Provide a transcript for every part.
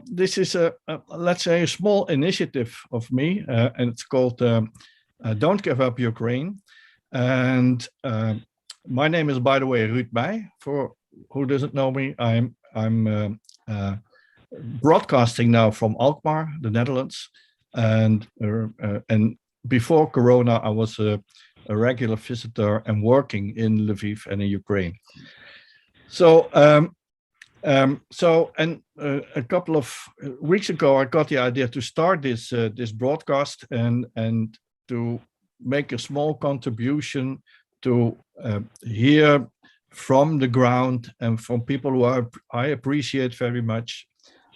This is let's say, a small initiative of me, and it's called Don't Give Up Ukraine. And my name is, by the way, Ruud Meij. For who doesn't know me, I'm broadcasting now from Alkmaar, the Netherlands, and before Corona, I was a regular visitor and working in Lviv and in Ukraine. So, a couple of weeks ago, I got the idea to start this broadcast and to make a small contribution to hear from the ground and from people who I appreciate very much,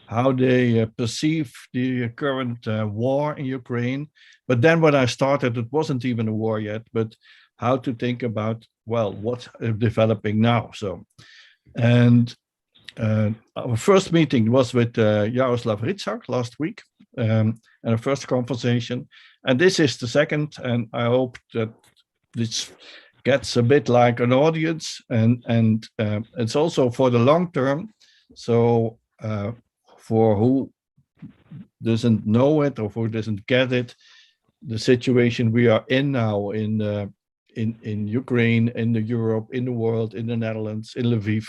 how they perceive the current war in Ukraine. But then when I started, it wasn't even a war yet, but how to think about, well, what's developing now. So, and our first meeting was with Jaroslav Ritsak last week, and a first conversation. And this is the second, and I hope that this gets a bit like an audience, and it's also for the long term. So for who doesn't know it or who doesn't get it, the situation we are in now in Ukraine, in Europe, in the world, in the Netherlands, in Lviv,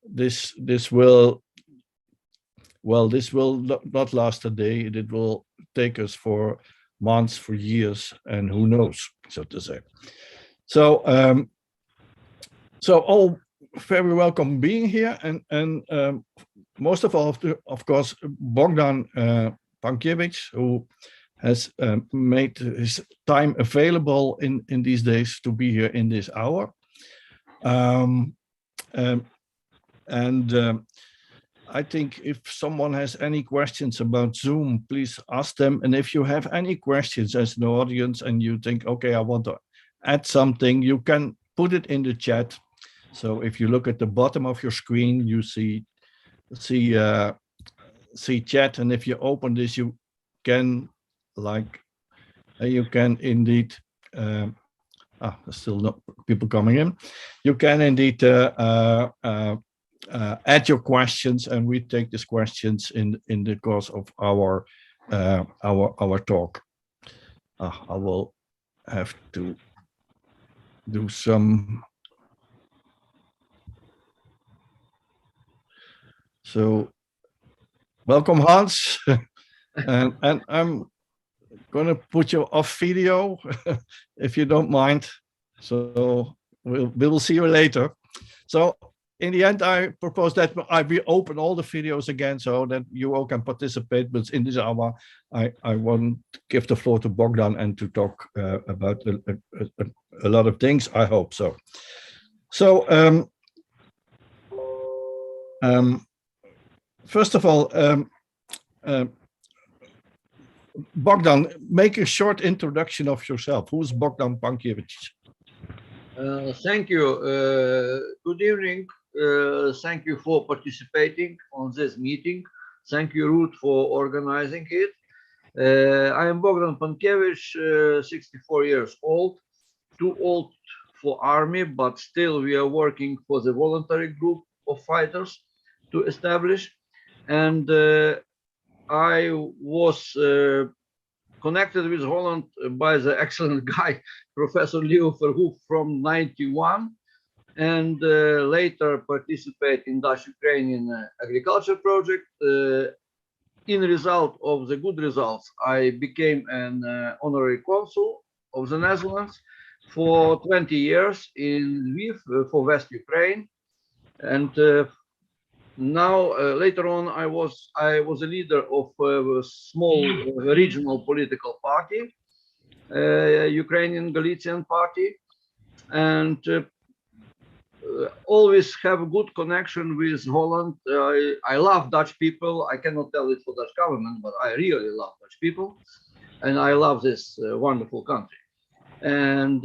this will not last a day. It will take us for months, for years, and who knows, so to say. So all very welcome being here, and most of all, of course, Bogdan Pankevich, who has made his time available in these days to be here in this hour. I think if someone has any questions about Zoom, please ask them. And if you have any questions as an audience and you think, okay, I want to add something, you can put it in the chat. So if you look at the bottom of your screen, you see chat, and if you open this, you can indeed. There's still not people coming in. You can indeed add your questions, and we take these questions in the course of our talk. I will have to do some. So, welcome, Hans, and I'm going to put you off video if you don't mind. So we will see you later. So in the end, I propose that I will open all the videos again so that you all can participate. But in this hour, I want to give the floor to Bogdan and to talk about a lot of things. I hope so. So first of all, Bogdan, make a short introduction of yourself. Who's Bogdan Pankevich? Thank you. Good evening. Thank you for participating on this meeting. Thank you, Ruud, for organizing it. I am Bogdan Pankevich, 64 years old, too old for army, but still we are working for the voluntary group of fighters to establish. And I was connected with Holland by the excellent guy, Professor Leo Verhoef from '91, and later participate in Dutch-Ukrainian agriculture project. In result of the good results, I became an honorary consul of the Netherlands for 20 years in Lviv for West Ukraine, and now later on I was a leader of a small regional political party, Ukrainian Galician Party, and always have a good connection with Holland. I love Dutch people. I cannot tell it for Dutch government, but I really love Dutch people, and I love this wonderful country. And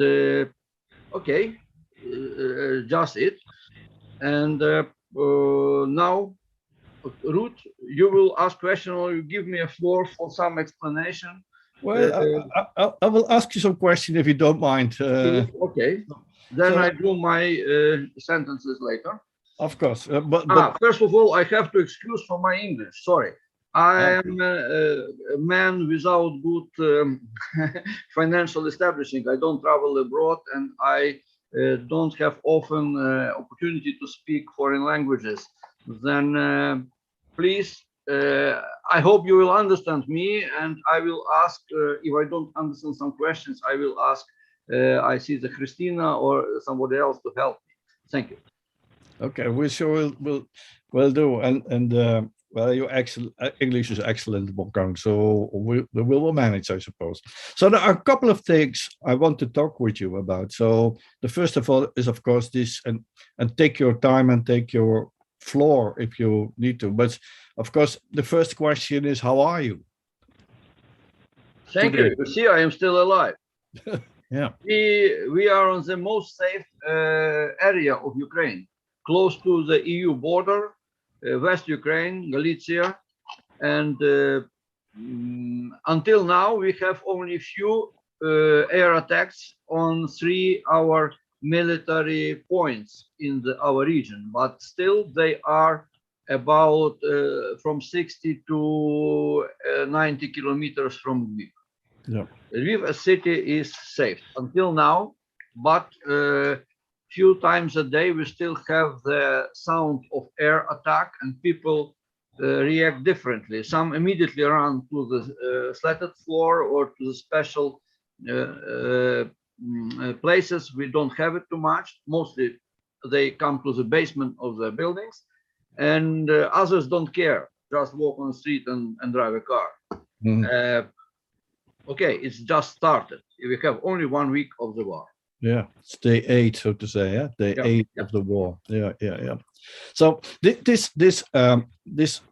okay, just it. And now, Ruud, you will ask question or you give me a floor for some explanation. Well, I will ask you some question if you don't mind. Okay, then so, I do my sentences later. Of course. But First of all, I have to excuse for my English. Sorry. I am a man without good financial establishing. I don't travel abroad, and I don't have often opportunity to speak foreign languages. Then please, I hope you will understand me, and I will ask, if I don't understand some questions, I will ask, I see the Christina or somebody else to help me. Thank you. Okay, we sure will do. And well, your English is excellent, Bogdan, so we will manage, I suppose. So there are a couple of things I want to talk with you about. So the first of all is, of course, this, and take your time and take your floor if you need to. But of course, the first question is, how are you? Thank you. You see, I am still alive. Yeah. We are on the most safe area of Ukraine, close to the EU border, West Ukraine, Galicia, and until now we have only few air attacks on 3 our military points in our region, but still they are about from 60 to 90 kilometers from Lviv. Yeah. Lviv city is safe until now, but few times a day we still have the sound of air attack, and people react differently. Some immediately run to the slatted floor or to the special places. We don't have it too much. Mostly they come to the basement of the buildings, and others don't care, just walk on the street and drive a car. Okay, it's just started. We have only 1 week of the war. Yeah, it's day 8, so to say. Yeah, day 8 of the war. Yeah. So this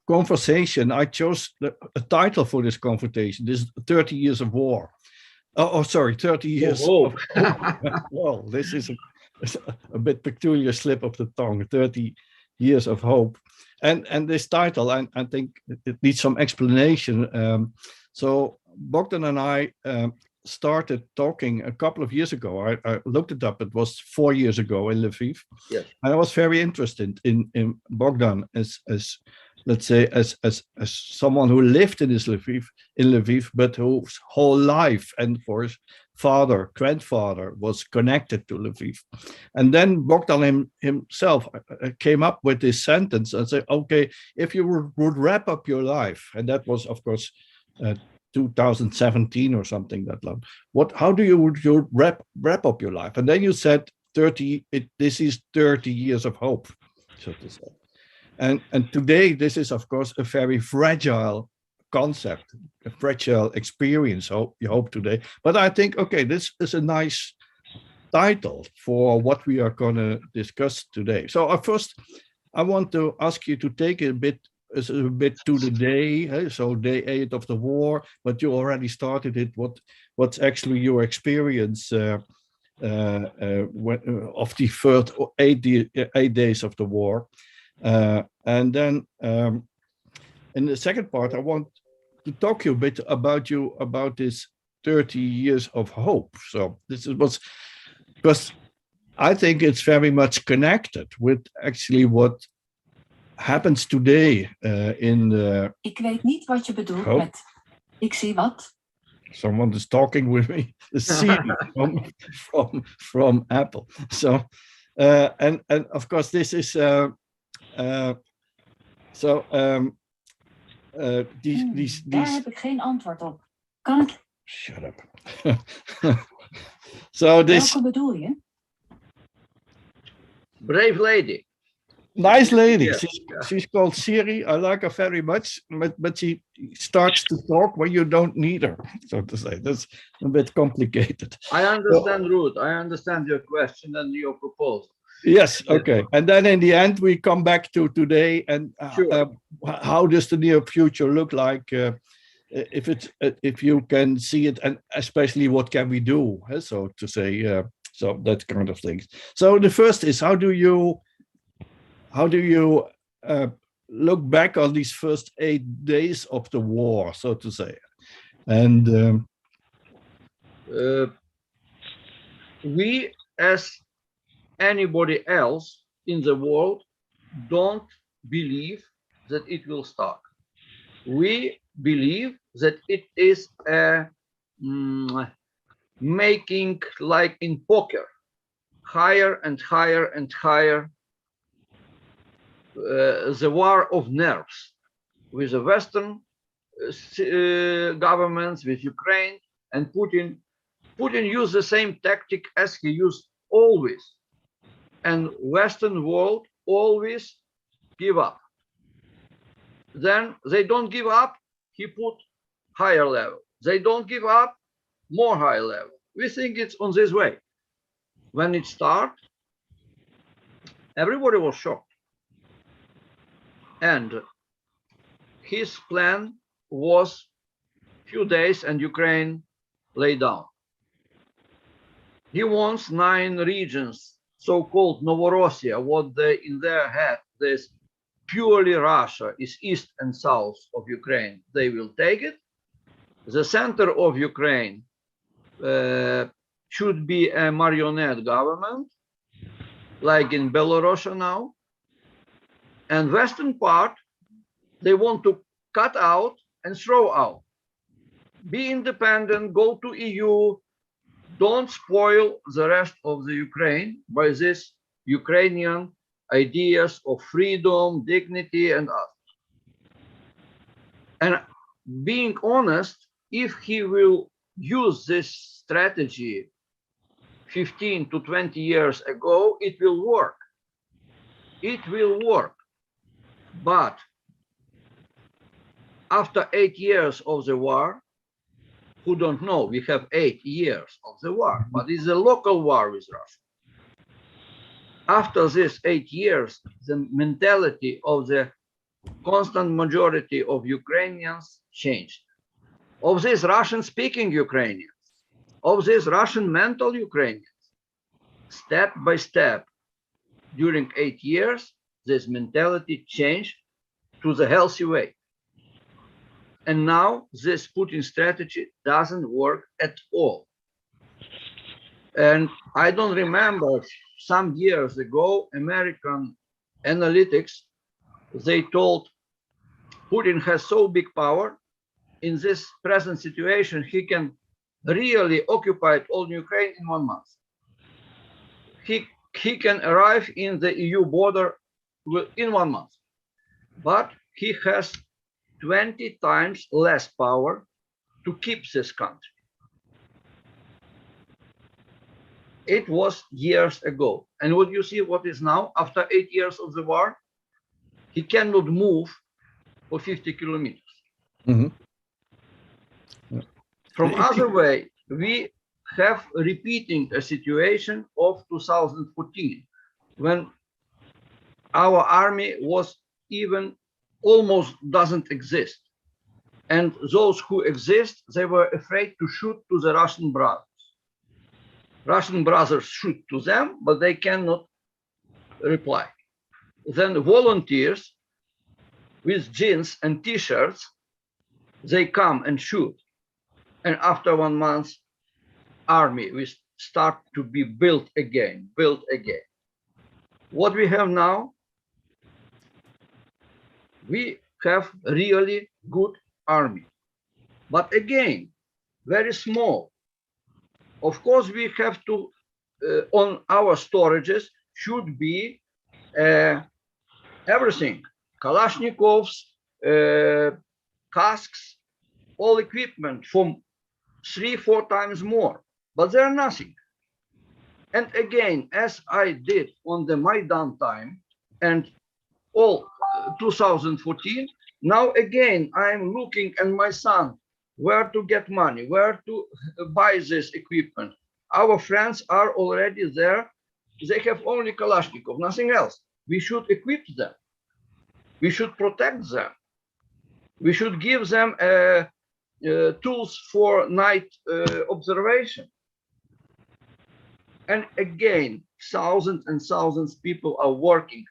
conversation, I chose a title for this conversation. This is 30 years of war. Oh, sorry, 30 years. Of well, this is a bit peculiar slip of the tongue. 30 years of hope, and this title, I think it needs some explanation. So Bogdan and I started talking a couple of years ago. I looked it up. It was 4 years ago in Lviv. Yes. And I was very interested in Bogdan as let's say as someone who lived in Lviv, but whose whole life and for his grandfather was connected to Lviv. And then Bogdan himself came up with this sentence and said, okay, if you would wrap up your life, and that was of course 2017 or something that long. How do you wrap up your life? And then you said 30. This is 30 years of hope, so to say. And today this is of course a very fragile concept, a fragile experience. So you hope today, but I think okay, this is a nice title for what we are going to discuss today. So first, I want to ask you to take a bit to the day, so day 8 of the war, but you already started it. What's actually your experience of the first 8 days of the war, and then in the second part, I want to talk to you a bit about this 30 years of hope. So this was because I think it's very much connected with actually what happens today in the... Ik weet niet wat je bedoelt met ik zie wat. Someone is talking with me. The Siri from Apple. So and of course this is these Daar heb ik geen antwoord op. Kan ik? Shut up. So this. Welke bedoel je? Brave lady. Nice lady. Yes. She's called Siri. I like her very much, but she starts to talk when you don't need her, so to say. That's a bit complicated. I understand, Ruth. I understand your question and your proposal. Yes. Okay. And then in the end, we come back to today and Sure. How does the near future look like? If you can see it, and especially what can we do? So to say, so that kind of things. So the first is how do you look back on these first 8 days of the war, so to say? And we, as anybody else in the world, don't believe that it will start. We believe that it is a making, like in poker, higher and higher and higher, the war of nerves with the Western governments, with Ukraine and Putin. Putin used the same tactic as he used always, and Western world always give up. Then they don't give up, he put higher level. They don't give up, more high level. We think it's on this way. When it started, everybody was shocked. And his plan was few days and Ukraine lay down. He wants 9 regions, so-called Novorossiya, what they in their head, this purely Russia is east and south of Ukraine. They will take it. The center of Ukraine should be a marionette government, like in Belarus now. And western part, they want to cut out and throw out. Be independent, go to EU, don't spoil the rest of the Ukraine by this Ukrainian ideas of freedom, dignity, and others. And being honest, if he will use this strategy 15 to 20 years ago, it will work. It will work. But after 8 years of the war, who don't know, we have 8 years of the war, but it's a local war with Russia. After this 8 years, the mentality of the constant majority of Ukrainians changed. Of these Russian-speaking Ukrainians, of these Russian mental Ukrainians, step by step, during 8 years, this mentality changed to the healthy way. And now this Putin strategy doesn't work at all. And I don't remember, some years ago, American analytics, they told Putin has so big power. In this present situation, he can really occupy all Ukraine in 1 month. He can arrive in the EU border in 1 month. But he has 20 times less power to keep this country. It was years ago. And what you see, what is now, after 8 years of the war, he cannot move for 50 kilometers. Mm-hmm. From other way, we have repeating a situation of 2014, when our army was even almost doesn't exist. And those who exist, they were afraid to shoot to the Russian brothers. Russian brothers shoot to them, but they cannot reply. Then volunteers with jeans and t-shirts, they come and shoot. And after 1 month, army will start to be built again. What we have now, we have really good army, but again, very small. Of course, we have to, on our storages should be everything, Kalashnikovs, casks, all equipment from 3-4 times more, but they're nothing. And again, as I did on the Maidan time and all 2014, now again, I'm looking at my son, where to get money, where to buy this equipment. Our friends are already there. They have only Kalashnikov, nothing else. We should equip them. We should protect them. We should give them tools for night observation. And again, thousands and thousands of people are working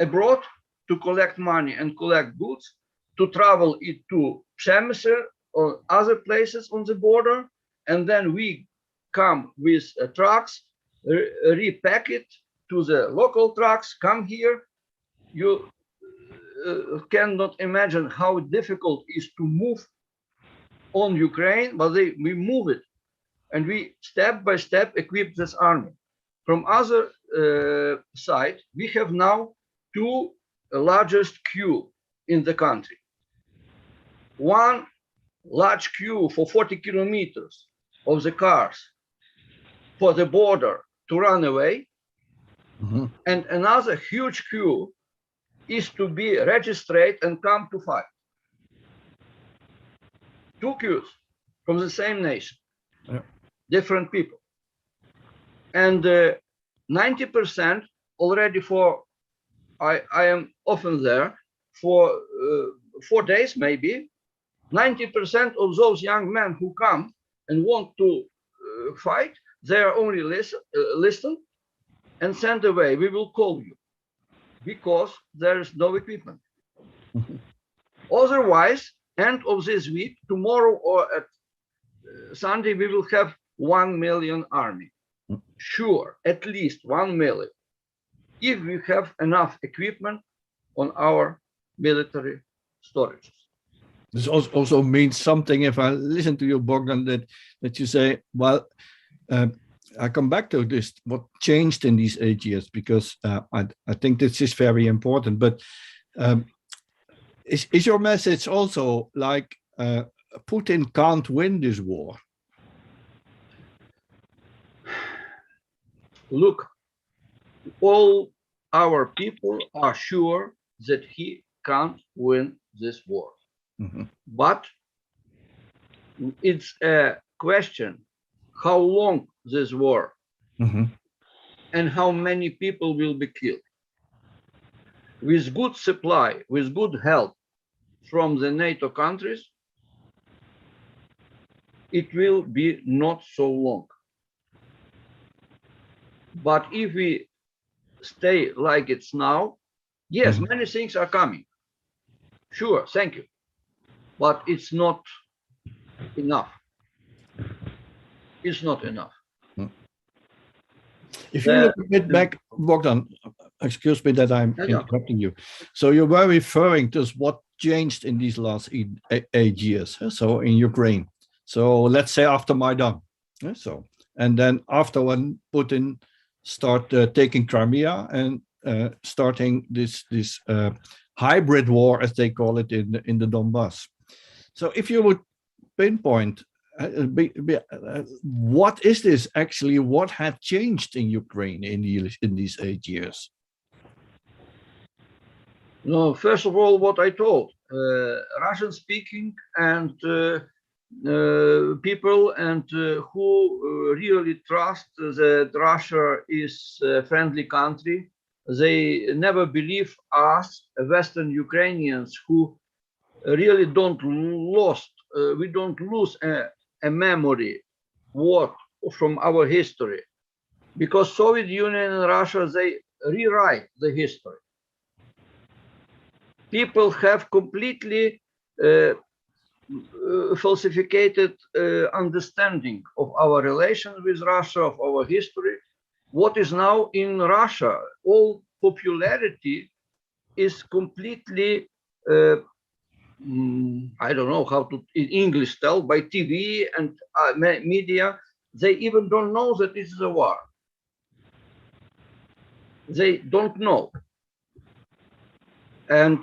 abroad to collect money and collect goods, to travel it to Przemysl or other places on the border, and then we come with trucks, repack it to the local trucks, come here, You cannot imagine how difficult it is to move on Ukraine, but we move it. And we step by step equip this army. From other side, we have now two largest queue in the country. One large queue for 40 kilometers of the cars for the border to run away. And another huge queue is to be registered and come to fight. Two queues from the same nation, different people. And 90% already for, I am often there for 4 days maybe, 90% of those young men who come and want to fight, they are only listen and sent away. We will call you because there is no equipment. Otherwise, end of this week, tomorrow or at Sunday, we will have 1 million army. Sure, at least 1 million, if we have enough equipment on our military storages. This also means something. If I listen to you, Bogdan, that you say, well, I come back to this, what changed in these 8 years, because I think this is very important. But is your message also like Putin can't win this war? Look, all our people are sure that he can't win this war. But it's a question how long this war and how many people will be killed. With good supply, with good help from the NATO countries, it will be not so long. But if we stay like it's now, yes, many things are coming. Sure, thank you. But it's not enough. It's not enough. If you look a bit back, Bogdan, excuse me that I'm interrupting you. So you were referring to what changed in these last 8 years. So in Ukraine. So let's say after Maidan. So and then after when Putin started taking Crimea and starting this hybrid war, as they call it, in the Donbass. So if you would pinpoint what is this actually, what had changed in Ukraine in these 8 years? No, first of all, what I told, Russian speaking and people and who really trust that Russia is a friendly country, they never believe us, Western Ukrainians, who really don't we don't lose a memory what from our history, because Soviet Union and Russia, they rewrite the history. People have completely falsified understanding of our relations with Russia, of our history. What is now in Russia, all popularity is completely I don't know how to in English tell, by TV and media. They even don't know that it is a war. They don't know. And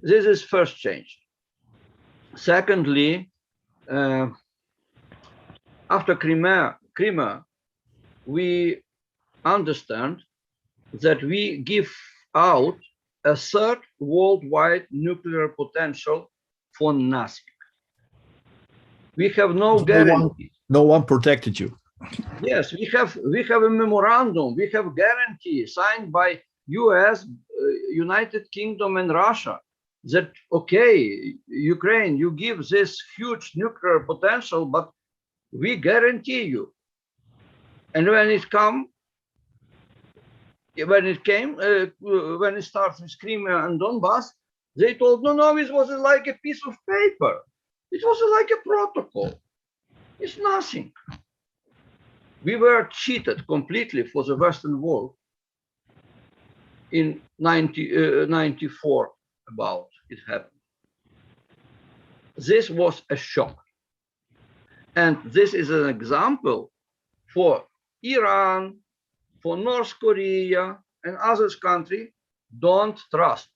this is first change. Secondly, after Crimea, we understand that we give out a third worldwide nuclear potential for nothing. We have no guarantee. No one protected you. Yes, we have a memorandum. We have guarantee signed by US, United Kingdom, and Russia that okay, Ukraine, you give this huge nuclear potential, but we guarantee you. And when it starts with Crimea and Donbass, they told, no, it was like a piece of paper. It was like a protocol. It's nothing. We were cheated completely for the Western world. in 94 about it happened. This was a shock. And this is an example for Iran, for North Korea and other countries. Don't trust.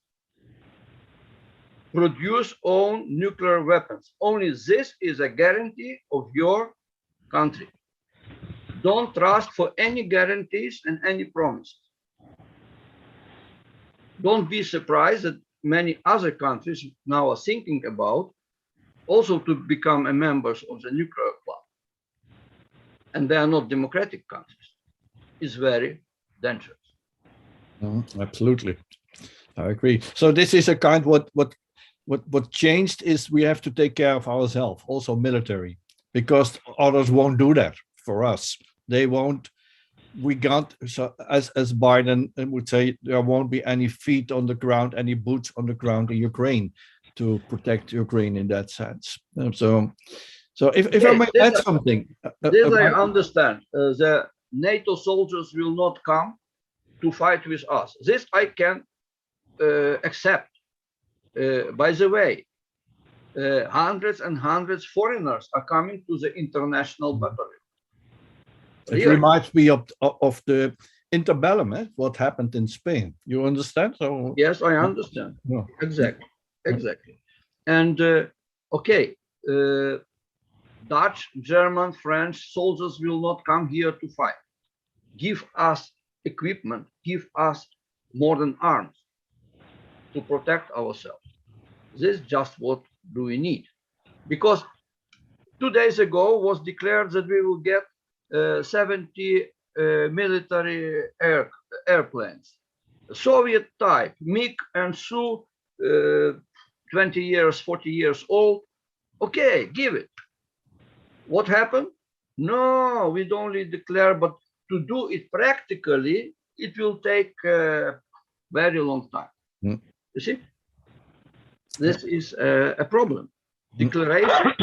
Produce own nuclear weapons. Only this is a guarantee of your country. Don't trust for any guarantees and any promises. Don't be surprised that many other countries now are thinking about also to become a members of the nuclear club. And they are not democratic countries. It's very dangerous. Absolutely. I agree. So this is a kind what changed is we have to take care of ourselves, also military, because others won't do that for us. They won't. We can't. So as Biden would say, there won't be any feet on the ground, any boots on the ground in Ukraine to protect Ukraine in that sense. So if I may add something, this I understand. The NATO soldiers will not come to fight with us. This I can accept. By the way, hundreds and hundreds foreigners are coming to the international battalion. It reminds me of the interbellum, what happened in Spain. You understand? So yes, I understand. Yeah. Exactly. And okay, Dutch, German, French soldiers will not come here to fight. Give us equipment, give us modern arms to protect ourselves. This is just what do we need. Because 2 days ago was declared that we will get 70 military airplanes, Soviet type, MiG and Su, 20 years, 40 years old. Okay, give it. What happened? No, we don't only declare, but to do it practically, it will take a very long time. You see? This is a problem. Declaration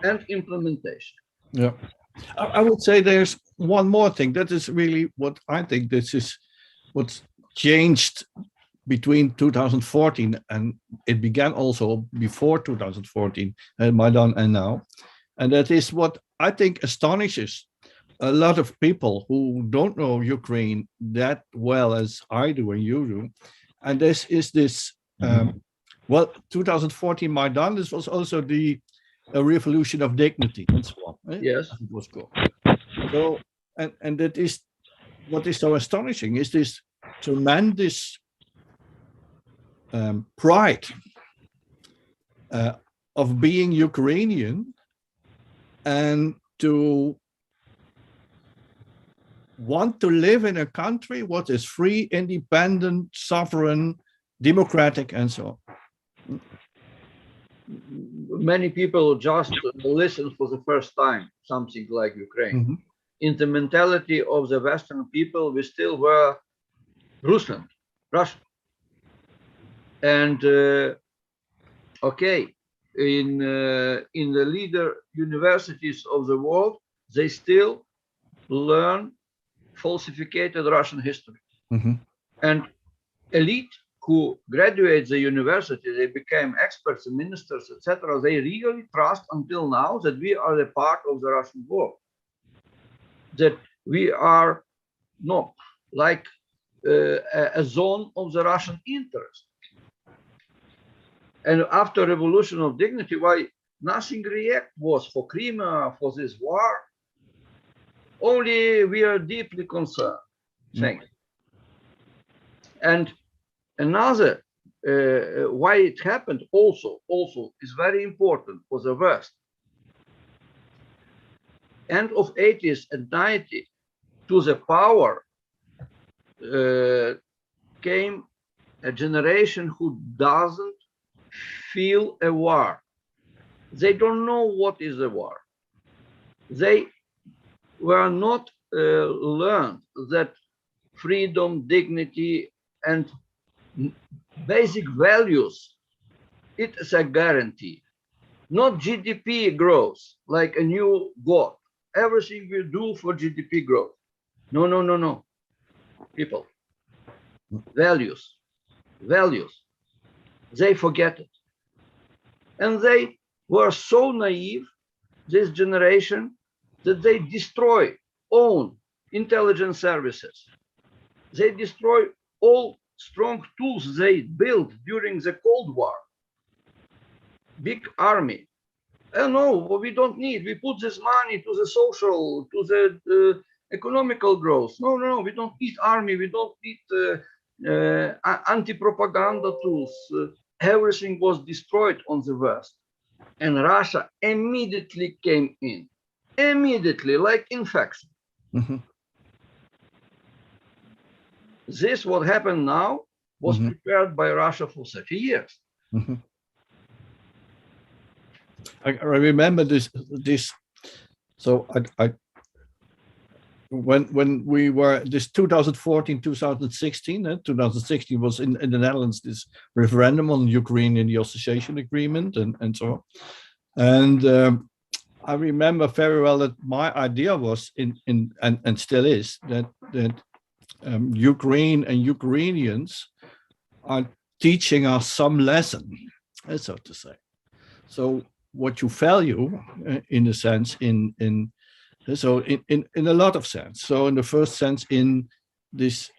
and implementation. Yeah. I would say there's one more thing. That is really what I think this is what's changed between 2014 and it began also before 2014 and Maidan and now. And that is what I think astonishes a lot of people who don't know Ukraine that well as I do and you do. And this is this, well, 2014 Maidan, this was also a revolution of dignity and so on. Yes. It was called. So, and that is what is so astonishing is this tremendous pride of being Ukrainian and to want to live in a country what is free, independent, sovereign, democratic, and so on. Many people just listen for the first time, something like Ukraine. In the mentality of the Western people, we still were Russian. And okay, in the leader universities of the world, they still learn falsified Russian history. And elite who graduate the university, they became experts and ministers, etc. They really trust until now that we are a part of the Russian world, that we are not like a zone of the Russian interest. And after Revolution of Dignity, why nothing react was for Crimea, for this war? Only we are deeply concerned. Thanks. And another, why it happened also is very important for the West. End of 80s and 90s, to the power came a generation who doesn't feel a war. They don't know what is a war. They were not learned that freedom, dignity, and basic values, it is a guarantee. Not GDP growth, like a new God. Everything we do for GDP growth. No. People, values, they forget it. And they were so naive, this generation, that they destroy own intelligence services. They destroy all strong tools they built during the Cold War. Big army. No, we don't need. We put this money to the social, to the economical growth. No, we don't need army. We don't need anti-propaganda tools. Everything was destroyed on the West. And Russia immediately came in. Immediately, like infection. This, what happened now, was prepared by Russia for 30 years. I remember this. So when we were this 2014, 2016, 2016 was in the Netherlands, this referendum on Ukraine in the association agreement and so on. And I remember very well that my idea was and still is that Ukraine and Ukrainians are teaching us some lesson, so to say. So what you value, in a sense, in a lot of sense. So in the first sense, in this,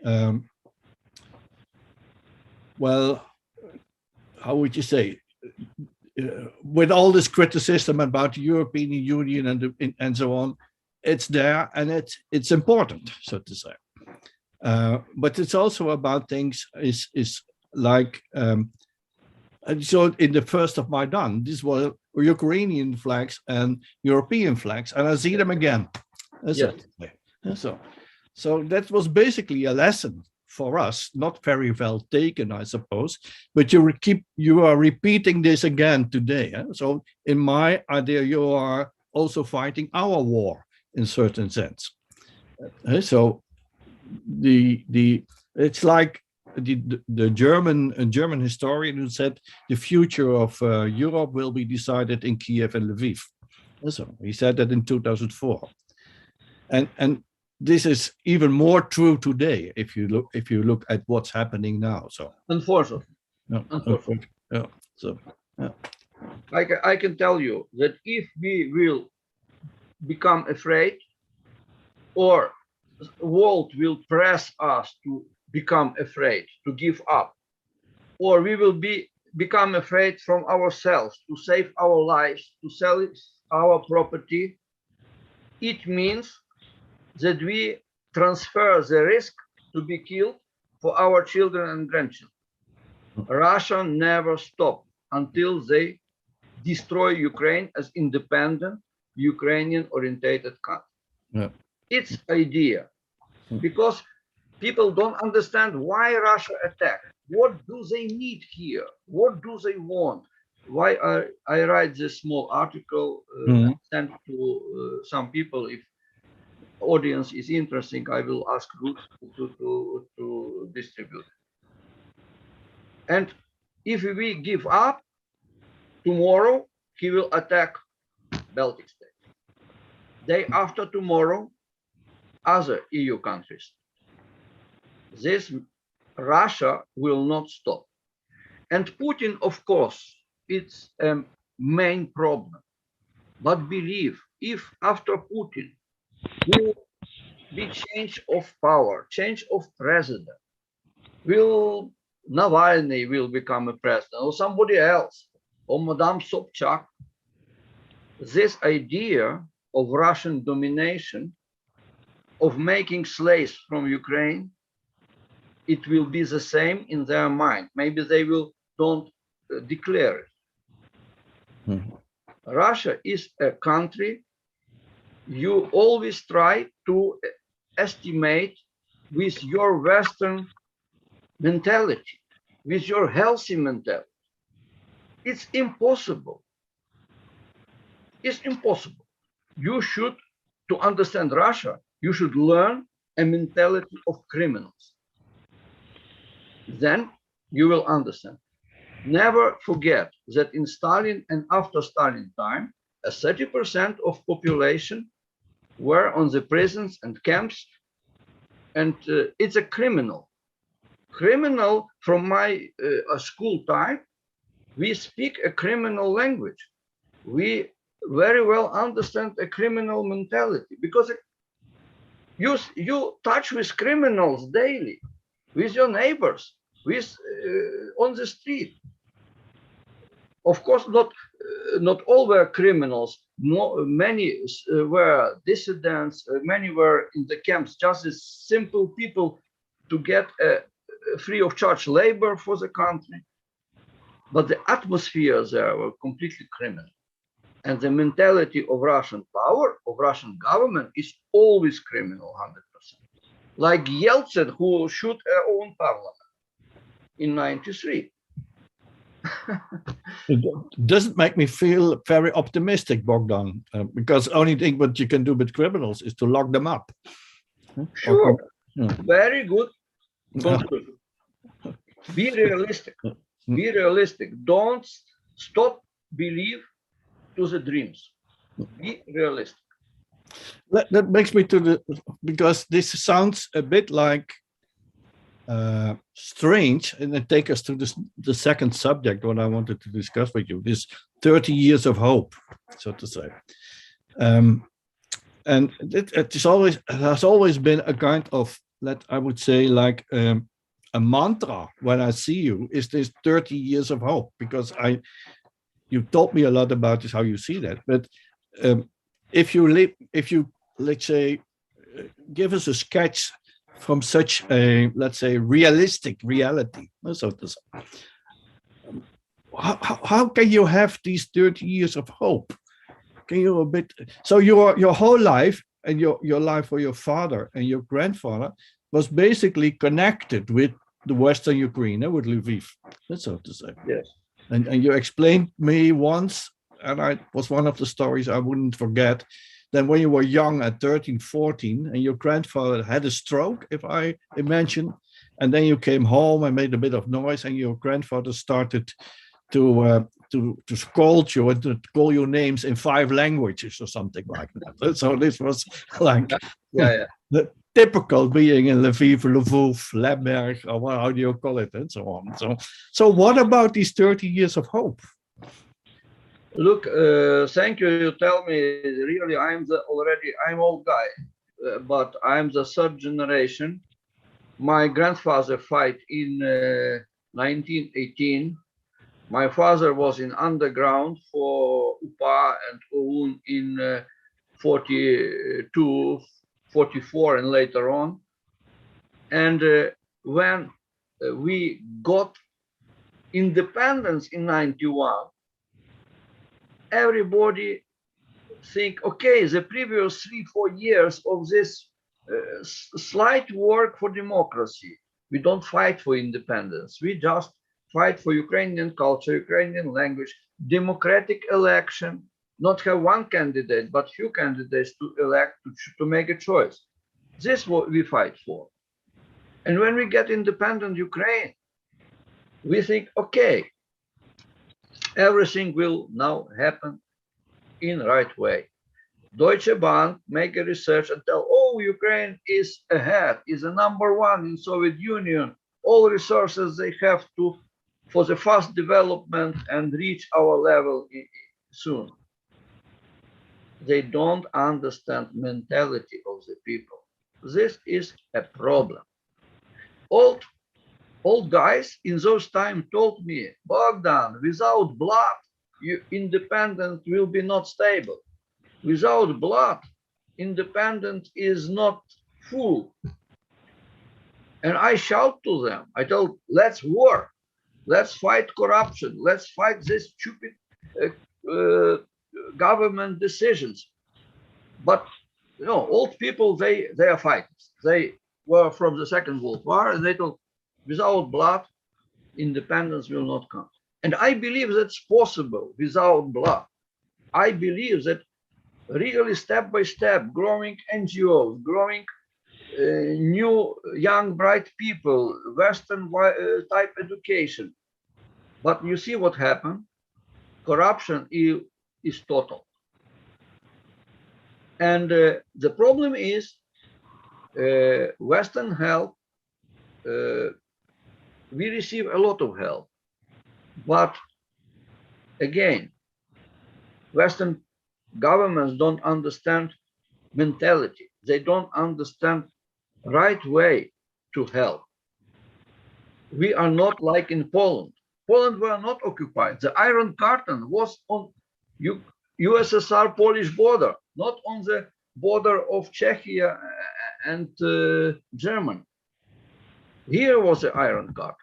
well, how would you say? With all this criticism about the European Union and so on, it's there and it's important, so to say. But it's also about things is like, so in the 1st of Maidan, these were Ukrainian flags and European flags, and I see them again. Yes. So that was basically a lesson for us, not very well taken, I suppose, but you are repeating this again today. So in my idea, you are also fighting our war in certain sense. So it's like the German historian who said the future of Europe will be decided in Kiev and Lviv. So he said that in 2004, and this is even more true today if you look at what's happening now. So unfortunately, I can tell you that if we will become afraid, or the world will press us to become afraid, to give up, or we will become afraid from ourselves to save our lives, to sell our property, it means that we transfer the risk to be killed for our children and grandchildren. Russia never stopped until they destroy Ukraine as independent, Ukrainian-oriented country. Yeah. Its idea, because people don't understand why Russia attacked. What do they need here? What do they want? Why I write this small article sent to some people. If audience is interesting, I will ask Ruth to distribute. And if we give up, tomorrow he will attack Baltic states. Day after tomorrow, other EU countries. This Russia will not stop. And Putin, of course, it's a main problem. But believe, if after Putin will be change of power, change of president, Navalny will become a president, or somebody else, or Madame Sobchak, this idea of Russian domination, of making slaves from Ukraine, it will be the same in their mind. Maybe they don't declare it. Russia is a country you always try to estimate with your Western mentality, with your healthy mentality. It's impossible. It's impossible. You should, to understand Russia, you should learn a mentality of criminals. Then you will understand. Never forget that in Stalin and after Stalin time, 30% of population were on the prisons and camps, and it's a criminal. criminal from my school time, we speak a criminal language. We very well understand a criminal mentality because you touch with criminals daily, with your neighbors, with on the street. Of course, not all were criminals. Many were dissidents. Many were in the camps, just as simple people to get free of charge labor for the country. But the atmosphere there were completely criminal. And the mentality of Russian power, of Russian government, is always criminal, 100%. Like Yeltsin, who shoot our own parliament in '93. It doesn't make me feel very optimistic, Bogdan, because the only thing what you can do with criminals is to lock them up. Sure, very good conclusion. Be realistic. Be realistic. Don't stop believe to the dreams. Be realistic. That makes me to because this sounds a bit like strange, and it takes us to the second subject, what I wanted to discuss with you, this 30 years of hope, so to say. And it has always been a kind of, I would say, like a mantra when I see you, is this 30 years of hope, because you told me a lot about this, how you see that. But if you let's say give us a sketch from such a, let's say, realistic reality, so to say, how can you have these 30 years of hope? Can you a bit? So your whole life, and your life for your father and your grandfather, was basically connected with the Western Ukraine, with Lviv, so to say. Yes. And you explained me once, and I was one of the stories I wouldn't forget, that when you were young at 13, 14, and your grandfather had a stroke, if I imagine, and then you came home and made a bit of noise, and your grandfather started to scold you and to call you names in 5 languages or something like that. So this was like the typical being in Lviv, Lvov, Lemberg, or how do you call it, and so on. So what about these 30 years of hope? Look, thank you. You tell me, really, I'm old guy, but I'm the 3rd generation. My grandfather fight in 1918. My father was in underground for UPA and OUN in 42, 44, and later on. And when we got independence in 91, everybody think, okay, the previous 3-4 years of this slight work for democracy, we don't fight for independence. We just fight for Ukrainian culture, Ukrainian language, democratic election, not have one candidate, but few candidates to elect, to make a choice. This is what we fight for. And when we get independent Ukraine, we think, okay, everything will now happen in the right way. Deutsche Bank make a research and tell, oh, Ukraine is ahead, is the #1 in Soviet Union. All resources they have for the fast development and reach our level soon. They don't understand mentality of the people. This is a problem. Old guys in those times told me, Bogdan, without blood, independence will be not stable. Without blood, independence is not full. And I shout to them, I told, let's work, let's fight corruption, let's fight this stupid government decisions. But you know, old people, they are fighters. They were from the Second World War, and they told, without blood, independence will not come. And I believe that's possible without blood. I believe that really step by step, growing NGOs, growing new young bright people, Western type education. But you see what happened? Corruption is total. And the problem is Western help we receive a lot of help. But again, Western governments don't understand mentality. They don't understand right way to help. We are not like in Poland. Poland were not occupied. The Iron Curtain was on USSR-Polish border, not on the border of Czechia and Germany. Here was the Iron Curtain.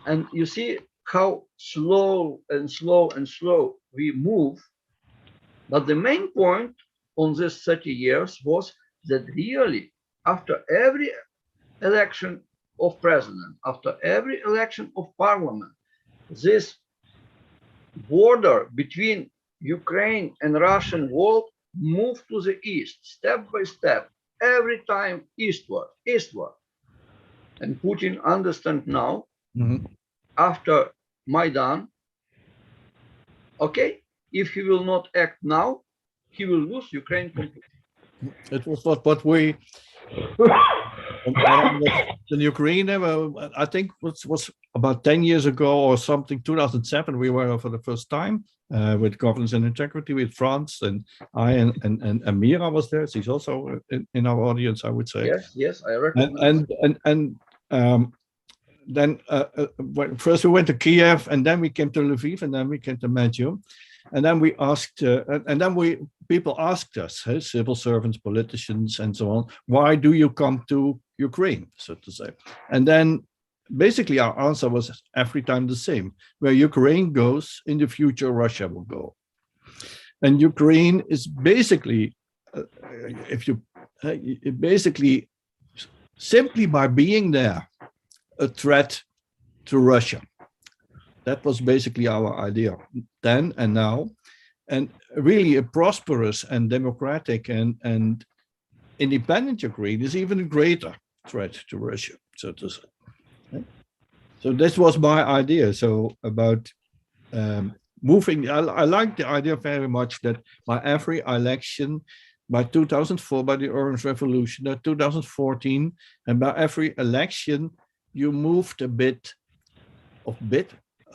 And you see how slow and slow and slow we move. But the main point on this 30 years was that really, after every election of president, after every election of parliament, this border between Ukraine and Russian world moved to the east, step by step, every time eastward, eastward. And Putin understands now, after Maidan, okay, if he will not act now, he will lose Ukraine completely. It was what we in Ukraine, I think was about 10 years ago or something, 2007, we were for the first time with Governance and Integrity with France, and I and Amira was there. She's also in our audience, I would say. Yes, yes, I recognize. Then first we went to Kiev, and then we came to Lviv, and then we came to Medium, and then we asked, people asked us, civil servants, politicians, and so on, why do you come to Ukraine, so to say? And then basically our answer was every time the same: where Ukraine goes, in the future Russia will go. And Ukraine is basically, basically simply by being there, a threat to Russia. That was basically our idea then and now. And really a prosperous and democratic and independent Ukraine is even a greater threat to Russia, so to say. So this was my idea. So about moving, I like the idea very much that by every election, by 2004, by the Orange Revolution, 2014, and by every election, you moved a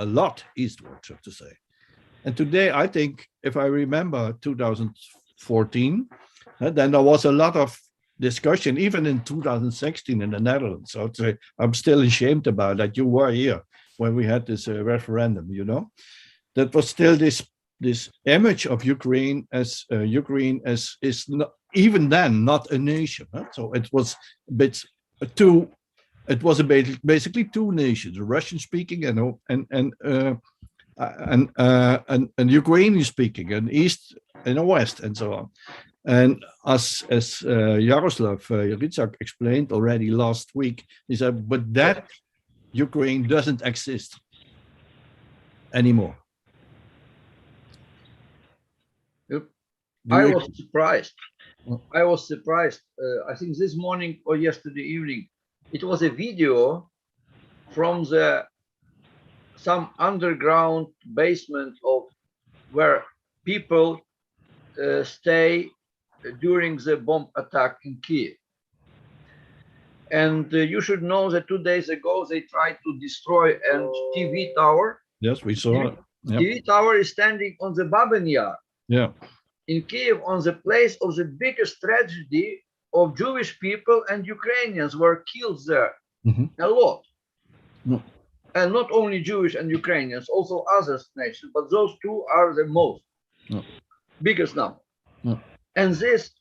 lot eastward, so to say. And today, I think, if I remember 2014, then there was a lot of discussion, even in 2016 in the Netherlands. So I'm still ashamed about that. You were here when we had this referendum, you know. That was still this image of Ukraine as is not, even then not a nation. So it was a bit too. It was basically two nations: Russian speaking and Ukrainian speaking, and East and the West, and so on. And as Jaroslav Rydzak explained already last week, he said, but that Ukraine doesn't exist anymore. Yep. I was surprised. I think this morning or yesterday evening, it was a video from some underground basement of where people stay during the bomb attack in Kiev. And you should know that 2 days ago they tried to destroy a TV tower. Yes, we saw it. Yep. TV tower is standing on the Babin Yar. Yeah. In Kiev, on the place of the biggest tragedy of Jewish people, and Ukrainians were killed there a lot. And not only Jewish and Ukrainians, also other nations, but those two are the most biggest number. And this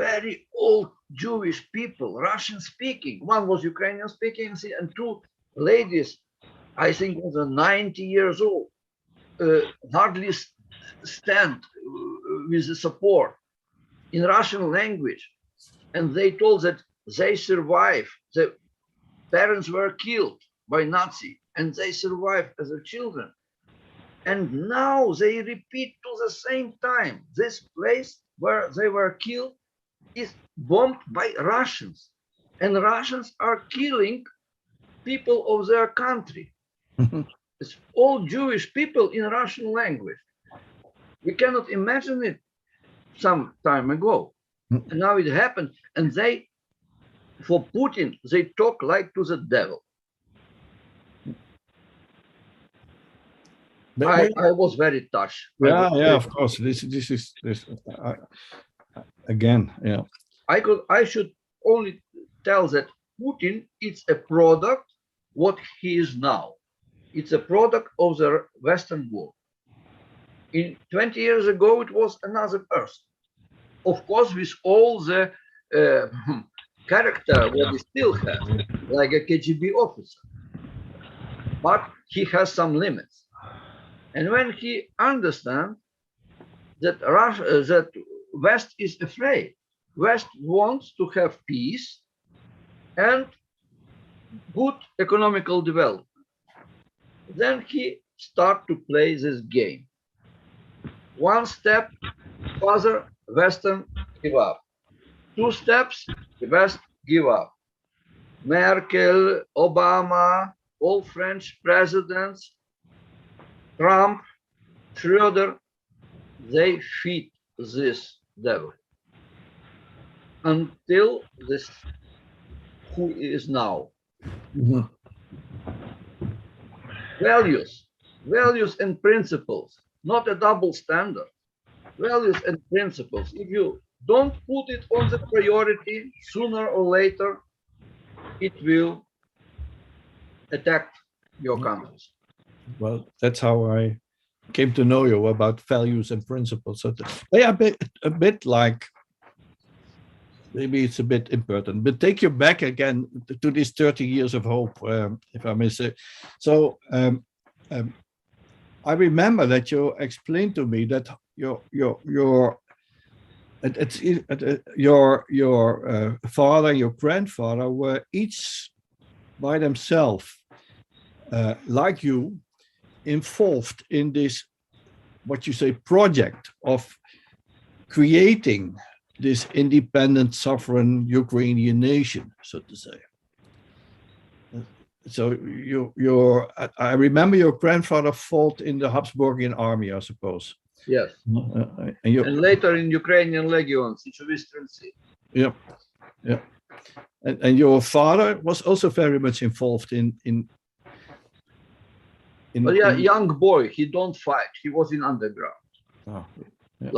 very old Jewish people, Russian speaking, one was Ukrainian speaking, and two ladies, I think was 90 years old, hardly stand with the support in Russian language. And they told that they survived. The parents were killed by Nazi and they survived as their children. And now they repeat to the same time. This place where they were killed is bombed by Russians. And Russians are killing people of their country. It's all Jewish people in Russian language. We cannot imagine it some time ago. And now it happened. And they For Putin, they talk like to the devil. I was very touched. Yeah, of course. Again, yeah. I should only tell that Putin is a product what he is now. It's a product of the Western world. In 20 years ago, it was another person. Of course, with all the character what he still has, like a KGB officer. But he has some limits. And when he understands that that West is afraid, West wants to have peace and good economical development, then he start to play this game. One step further, Western give up. 2 steps, the West give up. Merkel, Obama, all French presidents, Trump, Schröder, they feed this devil until this who is now. Mhm. Values and principles, not a double standard. Values and principles. If you don't put it on the priority, sooner or later, it will attack your countries. Well, that's how I came to know you about values and principles. So they are a bit like, maybe it's a bit impertinent, but take you back again to these 30 years of hope, if I may say. So I remember that you explained to me that your father and your grandfather were each by themselves, like you, involved in this, what you say, project of creating this independent, sovereign Ukrainian nation, so to say. So I remember your grandfather fought in the Habsburgian army, I suppose. Yes. And later in Ukrainian legions, in Western Sea. Yeah, yeah. And your father was also very much involved in But yeah, young boy, he don't fight. He was in underground,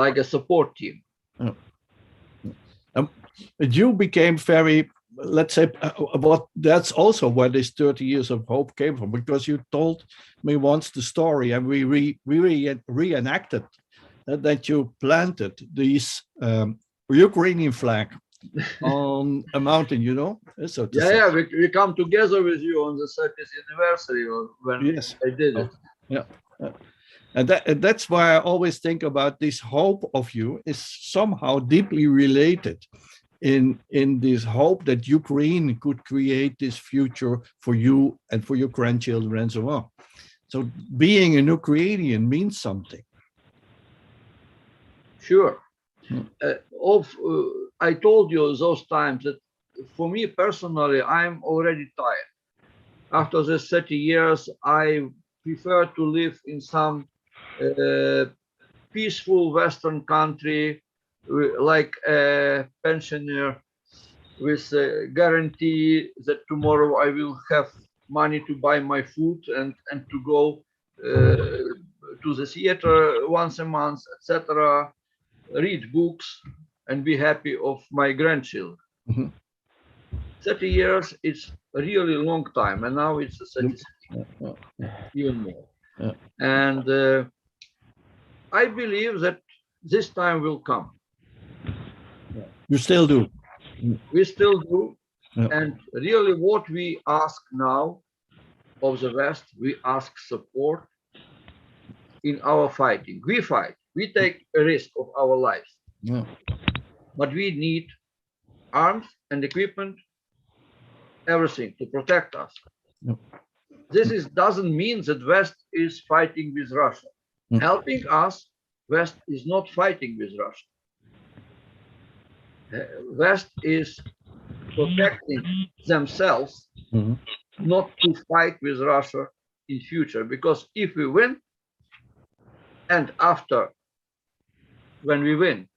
like a support team. You became very, let's say, that's also where this 30 years of hope came from, because you told me once the story, and we reenacted that you planted this Ukrainian flag on a mountain, you know? So we come together with you on the 30th anniversary when I did it. And that's why I always think about this hope of you is somehow deeply related in this hope that Ukraine could create this future for you and for your grandchildren and so on. So being an Ukrainian means something. Sure. I told you those times that for me personally, I'm already tired. After the 30 years, I prefer to live in some peaceful Western country, like a pensioner, with a guarantee that tomorrow I will have money to buy my food and to go to the theater once a month, etc., read books and be happy of my grandchildren. 30 years is a really long time, and now it's a 36, even more. And I believe that this time will come. You still do. We still do. And really what we ask now of the West, we ask support in our fighting. We fight. We take a risk of our lives. But we need arms and equipment, everything to protect us. This doesn't mean that West is fighting with Russia. Helping us, West is not fighting with Russia. West is protecting themselves not to fight with Russia in future, because if we win, and after when we win,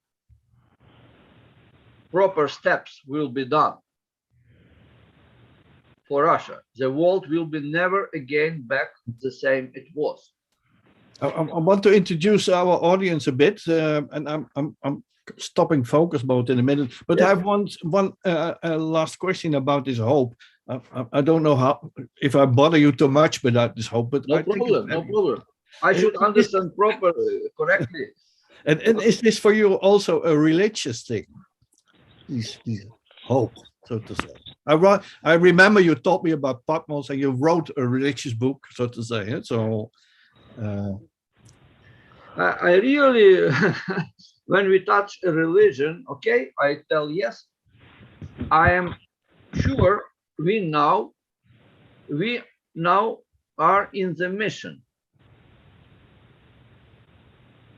proper steps will be done for Russia. The world will be never again back the same it was. I want to introduce our audience a bit, and I'm stopping focus mode in a minute. But Yes. I have one last question about this hope. I don't know how if I bother you too much with this hope, but No I think problem, no problem. I should understand correctly. And is this for you also a religious thing? This hope, so to say. I remember you taught me about Patmos, and you wrote a religious book, so to say. So. I really, when we touch a religion, okay, I tell yes. I am sure we now are in the mission.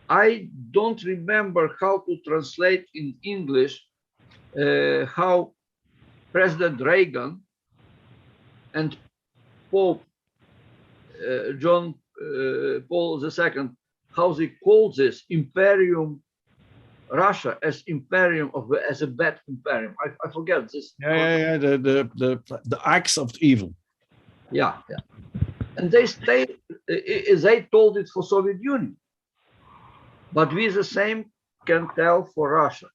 I don't remember how to translate in English how President Reagan and Pope John Paul II, how they call this imperium, Russia as imperium as a bad imperium. I forget this. Yeah. The acts of evil. Yeah. And they told it for Soviet Union, but we the same can tell for Russia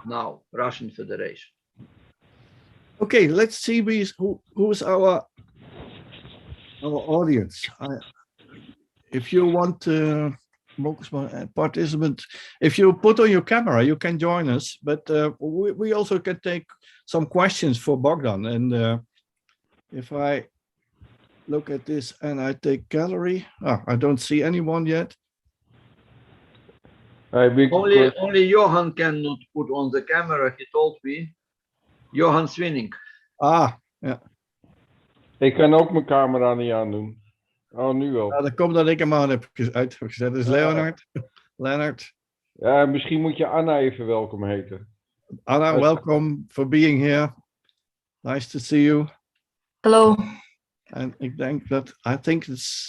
now, Russian Federation. Okay, let's see who's our audience. If you want to participant, if you put on your camera, you can join us. But we also can take some questions for Bogdan. And if I look at this and I take gallery, I don't see anyone yet. Only Johan cannot put on the camera. He told me. Johan Swinning. Ja. Ik kan ook mijn camera niet aandoen. Oh, nu wel. Dat komt dat ik hem aan heb uitgezet. Dat is Leonard. Ja, misschien moet je Anna even welkom heten. Anna, welcome for being here. Nice to see you. Hello. And I think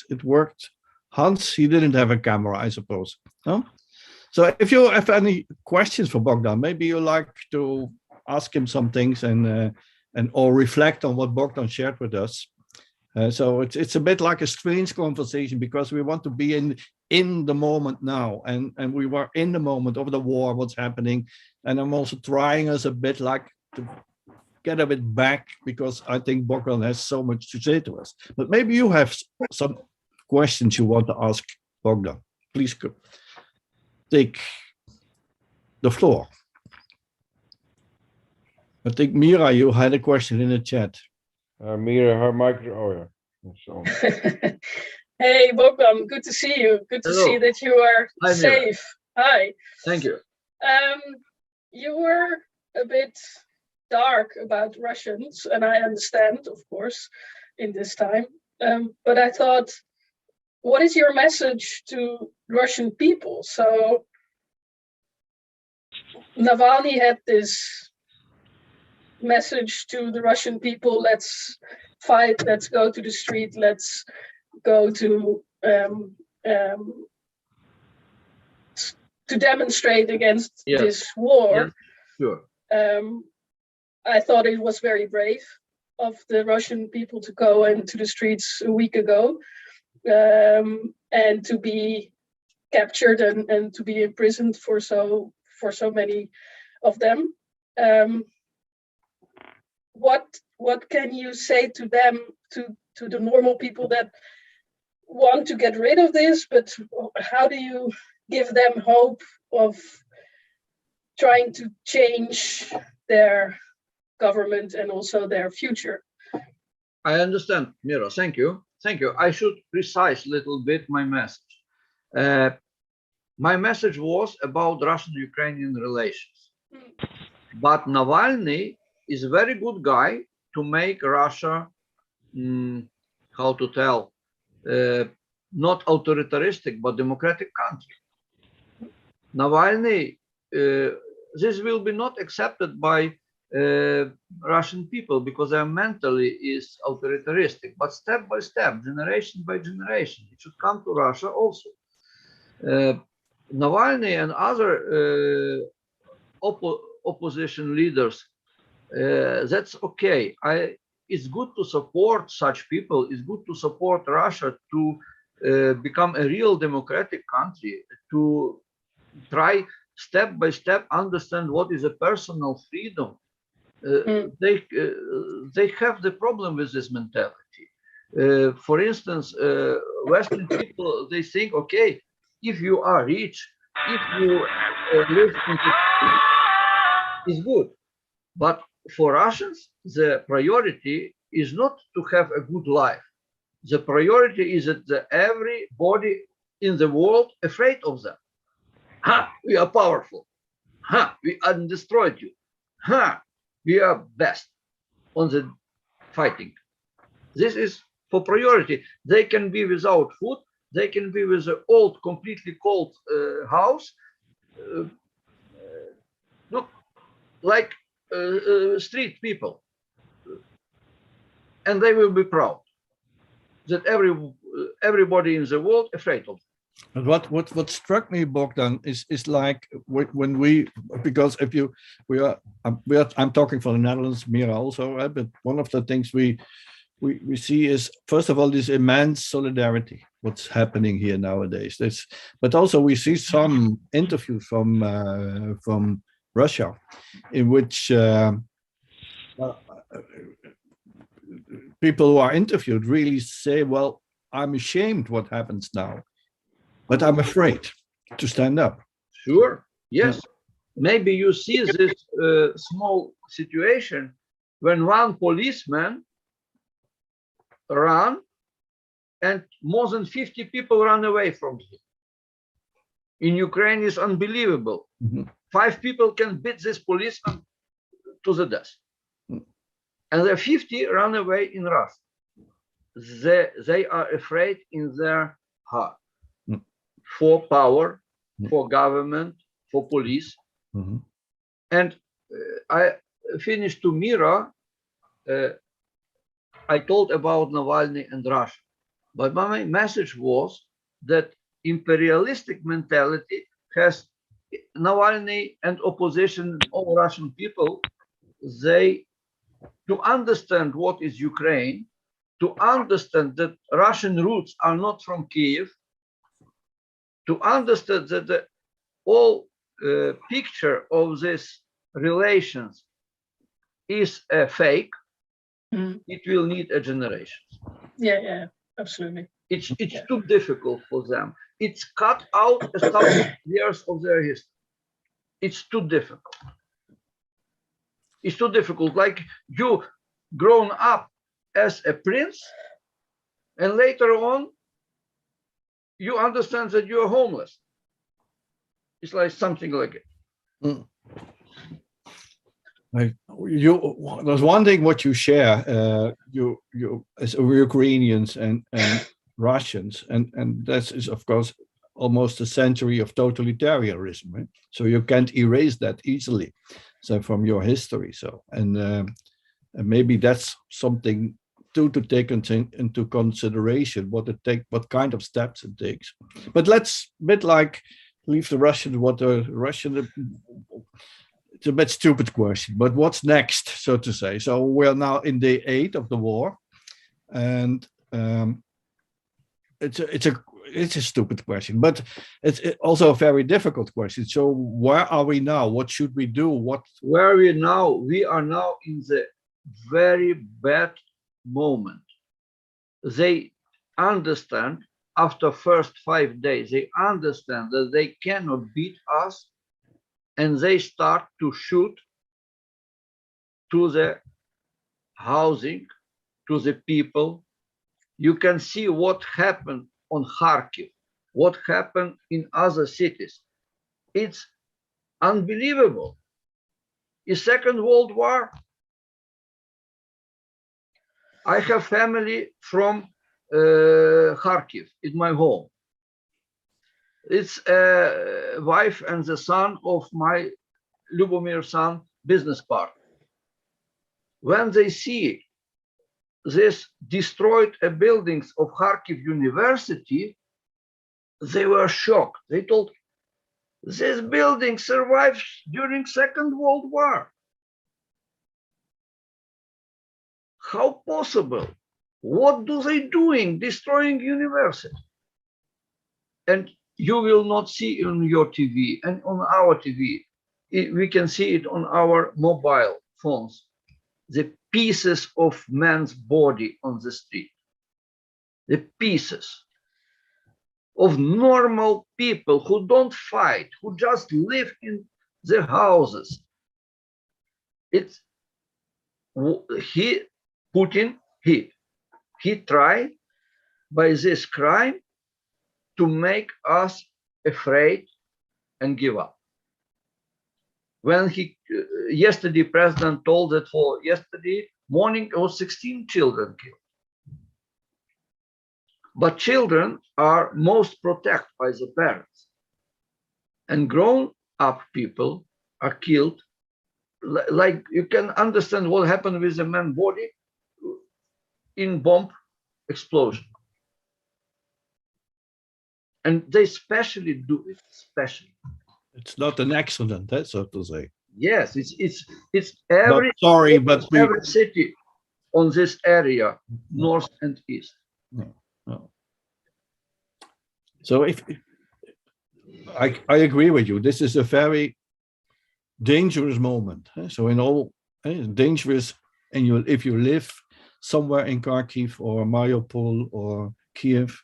it worked. Hans, he didn't have a camera, I suppose. No? So if you have any questions for Bogdan, maybe you like to ask him some things and or reflect on what Bogdan shared with us. So it's a bit like a strange conversation because we want to be in the moment now, and we were in the moment of the war, what's happening, and I'm also trying us a bit like to get a bit back because I think Bogdan has so much to say to us. But maybe you have some questions you want to ask Bogdan. Please take the floor. I think Mira, you had a question in the chat. Mira, her micro. Oh, yeah. Hey, Bogdan, good to see you. Good to see that you are safe. Hi. Thank you. You were a bit dark about Russians, and I understand, of course, in this time. But I thought, what is your message to Russian people? So Navalny had this message to the Russian people: let's fight, let's go to the street, let's go to demonstrate against this war. Yes, sure. I thought it was very brave of the Russian people to go into the streets a week ago and to be captured and to be imprisoned for so many of them. What can you say to them, to the normal people that want to get rid of this, but how do you give them hope of trying to change their government and also their future? I understand, Mira. Thank you. Thank you. I should precise a little bit my message. My message was about Russian-Ukrainian relations. But Navalny is a very good guy to make Russia, how to tell, not authoritarian, but democratic country. Navalny, this will be not accepted by Russian people because their mentally is authoritarian, but step by step, generation by generation, it should come to Russia also. Navalny and other opposition leaders, that's okay. it's good to support such people. It's good to support Russia to become a real democratic country, to try step by step understand what is a personal freedom. They have the problem with this mentality. For instance, Western people, they think, okay, if you are rich, if you live in the is good. But for Russians, the priority is not to have a good life. The priority is that everybody in the world afraid of them. Ha, we are powerful. Ha, we undestroyed you. Ha, we are best on the fighting. This is for priority. They can be without food. They can be with an old, completely cold house. Look, like street people. And they will be proud that everybody in the world afraid of them. But what struck me, Bogdan, is like when we, because if you I'm talking for the Netherlands, Mira also, but one of the things we see is, first of all, this immense solidarity, what's happening here nowadays. But also we see some interviews from Russia, in which people who are interviewed really say, well, I'm ashamed what happens now, but I'm afraid to stand up. Sure, yes. Yeah. Maybe you see this small situation when one policeman ran and more than 50 people ran away from him. In Ukraine is unbelievable. Mm-hmm. 5 people can beat this policeman to the death. Mm. And the 50 run away in Russia. They are afraid in their heart for power, for government, for police. Mm-hmm. And I finished to Mira. I told about Navalny and Russia, but my message was that imperialistic mentality has Navalny and opposition, all Russian people, they, to understand what is Ukraine, to understand that Russian roots are not from Kiev, to understand that the whole picture of these relations is a fake, it will need a generation. Yeah, absolutely. It's too difficult for them. It's cut out 1,000 years of their history. It's too difficult. It's too difficult. Like you grown up as a prince, and later on, you understand that you are homeless. It's like something like it. Mm. There's one thing what you share, you as Ukrainians and Russians, and that is of course almost a century of totalitarianism, right? So you can't erase that easily, so from your history. So and maybe that's something to take into consideration, what kind of steps it takes. But let's bit like leave the Russian, it's a bit stupid question, but what's next, so to say? So we're now in day 8 of the war, and it's a stupid question, but it's also a very difficult question. So where are we now? What should we do? Where are we now? We are now in the very bad moment. They understand after first 5 days, they understand that they cannot beat us, and they start to shoot to the housing, to the people. You can see what happened on Kharkiv, what happened in other cities. It's unbelievable. Is Second World War? I have family from Kharkiv in my home. It's a wife and the son of my Lubomir son business partner. When they see this destroyed buildings of Kharkiv University, they were shocked. They told, this building survived during Second World War. How possible? What do they doing? Destroying university. And you will not see on your TV and on our TV. We can see it on our mobile phones. The pieces of man's body on the street. The pieces of normal people who don't fight, who just live in their houses. It's Putin tried by this crime to make us afraid and give up. When yesterday president told that for yesterday morning there was 16 children killed. But children are most protected by the parents. And grown up people are killed. Like you can understand what happened with the man's body in bomb explosion. And they specially do it, specially. It's not an accident, so to say. Yes, it's every, Not sorry, but every city on this area, north and east. No. So if I agree with you, this is a very dangerous moment. So in all dangerous, and if you live somewhere in Kharkiv or Mariupol or Kiev,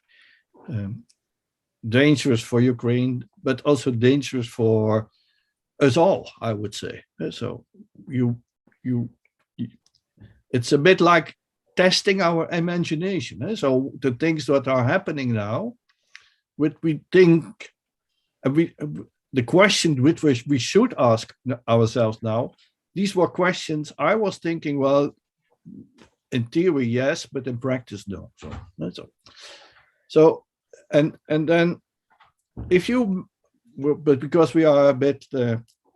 dangerous for Ukraine, but also dangerous for us all, I would say. So it's a bit like testing our imagination. So the things that are happening now, what we think, the question which we should ask ourselves now, these were questions I was thinking, well, in theory, yes, but in practice, no. So that's all. So, and then if you, but because we are a bit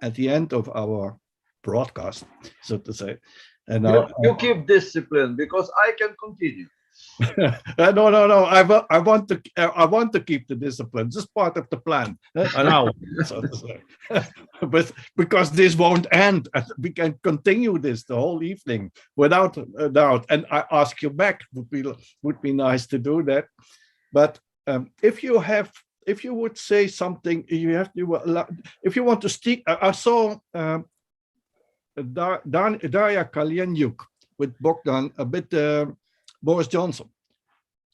at the end of our broadcast, so to say, and you keep discipline because I can continue. No. I want to keep the discipline. This is part of the plan. Now, so to say. But because this won't end, we can continue this the whole evening without a doubt. And I ask you back. Would be nice to do that. But if you would say something, if you want to speak. I saw Daria Kalyenyuk with Bogdan a bit. Boris Johnson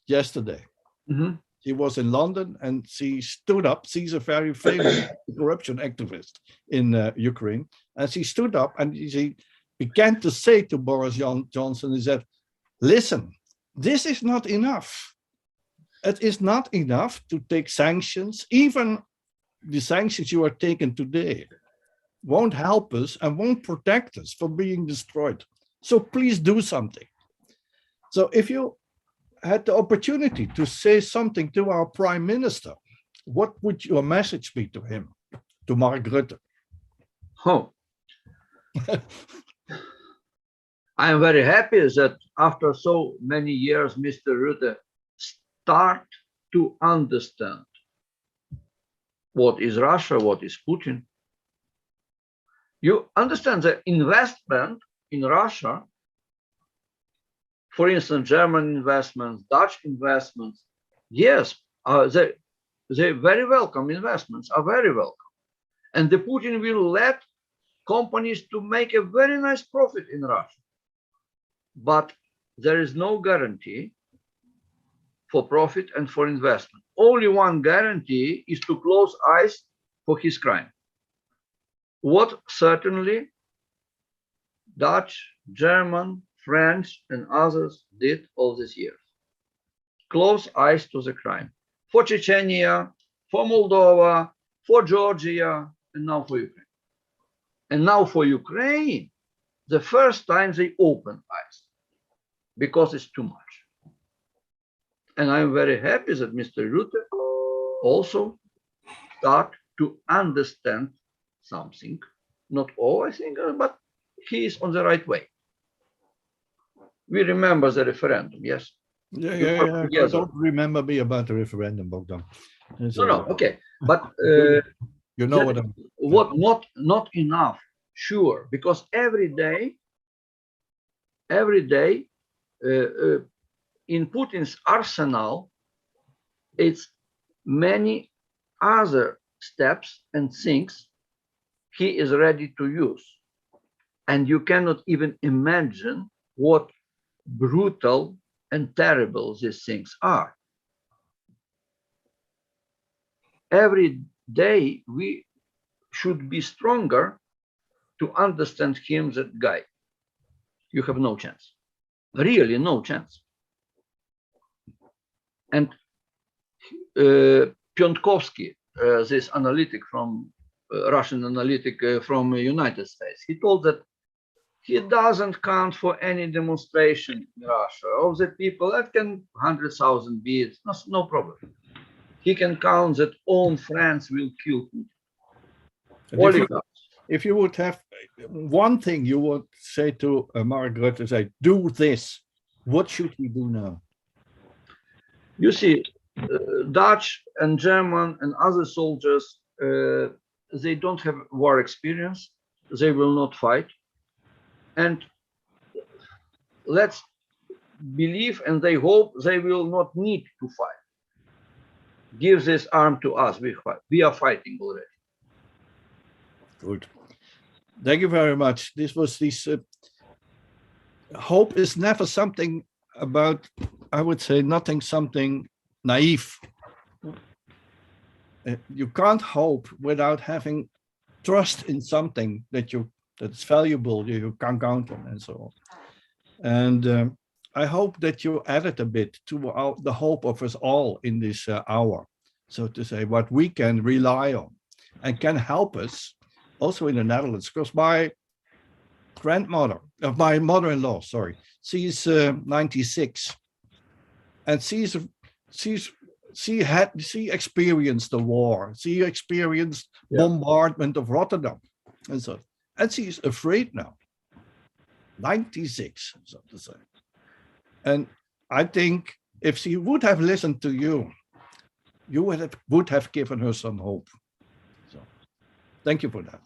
yesterday. Mm-hmm. She was in London and she stood up. She's a very famous corruption activist in Ukraine. And she stood up and she began to say to Boris Johnson, he said, listen, this is not enough. It is not enough to take sanctions. Even the sanctions you are taking today won't help us and won't protect us from being destroyed. So please do something. So if you had the opportunity to say something to our prime minister, what would your message be to him, to Mark Rutte? Oh, I am very happy that after so many years, Mr. Rutte start to understand what is Russia, what is Putin. You understand the investment in Russia. For instance, German investments, Dutch investments, yes, they very welcome investments, are very welcome. And the Putin will let companies to make a very nice profit in Russia. But there is no guarantee for profit and for investment. Only one guarantee is to close eyes for his crime. What certainly Dutch, German, French and others did all these years. Close eyes to the crime. For Chechnya, for Moldova, for Georgia, and now for Ukraine. And now for Ukraine, the first time they open eyes, because it's too much. And I'm very happy that Mr. Rutte also start to understand something. Not all, I think, but he is on the right way. We remember the referendum, yes? Yeah. I don't remember me about the referendum, Bogdan. No, okay. But you know what not enough, sure, because every day in Putin's arsenal, it's many other steps and things he is ready to use. And you cannot even imagine what brutal and terrible these things are. Every day we should be stronger to understand him, that guy. You have no chance, really no chance. And Piontkovsky, this analytic from Russian analytic from the United States, he told that he doesn't count for any demonstration in Russia of the people. That can 100,000 be, no problem. He can count that all France will kill Putin. If you would have one thing you would say to Margaret, to say, do this, what should we do now? You see, Dutch and German and other soldiers, they don't have war experience. They will not fight. And let's believe and they hope they will not need to fight. Give this arm to us. We are fighting already. Good. Thank you very much. This was this. Hope is never something about, I would say, nothing something naive. You can't hope without having trust in something that's valuable, you can count on, and so on. And I hope that you added a bit to the hope of us all in this hour, so to say, what we can rely on and can help us also in the Netherlands, because my grandmother, my mother-in-law, sorry, she's 96, and she experienced the war. She experienced bombardment of Rotterdam, and so, and she's afraid now. 96, so to say. And I think if she would have listened to you, you would have given her some hope. So, thank you for that.